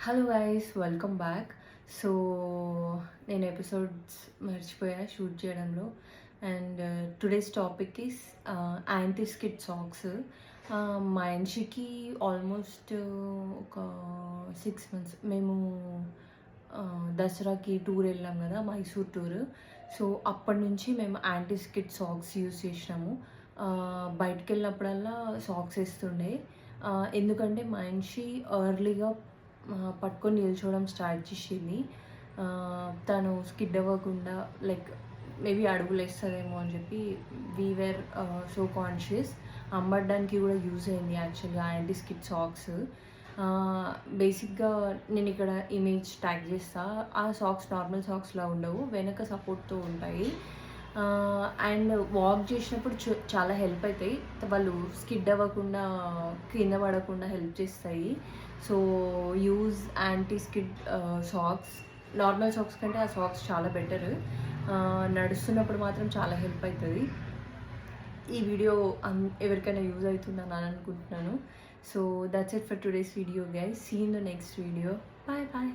Hello guys, welcome back. So నేను episodes మర్చిపోయా shoot చేయడంలో. And today's topic is anti skid socks. మా ఇంటికి ఆల్మోస్ట్ ఒక 6 months మేము దసరాకి టూర్ వెళ్ళాం కదా, మైసూర్ టూర్. సో అప్పటి నుంచి మేము యాంటీ స్కిడ్ సాక్స్ యూస్ చేసినాము. బయటికి వెళ్ళినప్పుడల్లా సాక్స్ వేస్తుండే. ఎందుకంటే మా ఇంటి ఎర్లీగా పట్టుకొని నిల్చోవడం స్టార్ట్ చేసింది. తను స్కిడ్ అవ్వకుండా, లైక్ మేబీ అడుగులు వేస్తుందేమో అని చెప్పి వీఆర్ సో కాన్షియస్. అమ్మడానికి కూడా యూజ్ అయింది యాక్చువల్గా యాంటీ స్కిడ్ సాక్స్. బేసిక్గా నేను ఇక్కడ ఇమేజ్ ట్యాగ్ చేస్తా. ఆ సాక్స్ నార్మల్ సాక్స్లా ఉండవు, వెనక సపోర్ట్తో ఉంటాయి. అండ్ వాక్ చేసినప్పుడు చాలా హెల్ప్ అవుతాయి. వాళ్ళు స్కిడ్ అవ్వకుండా, కింద పడకుండా హెల్ప్ చేస్తాయి. So use anti skid socks. Normal socks కంటే ఆ సాక్స్ చాలా బెటర్. నడుస్తున్నప్పుడు మాత్రం చాలా హెల్ప్ అవుతుంది. ఈ వీడియో ఎవరికైనా యూజ్ అవుతుందని అనుకుంటున్నాను. So that's it for today's video guys. See in the next video. Bye bye.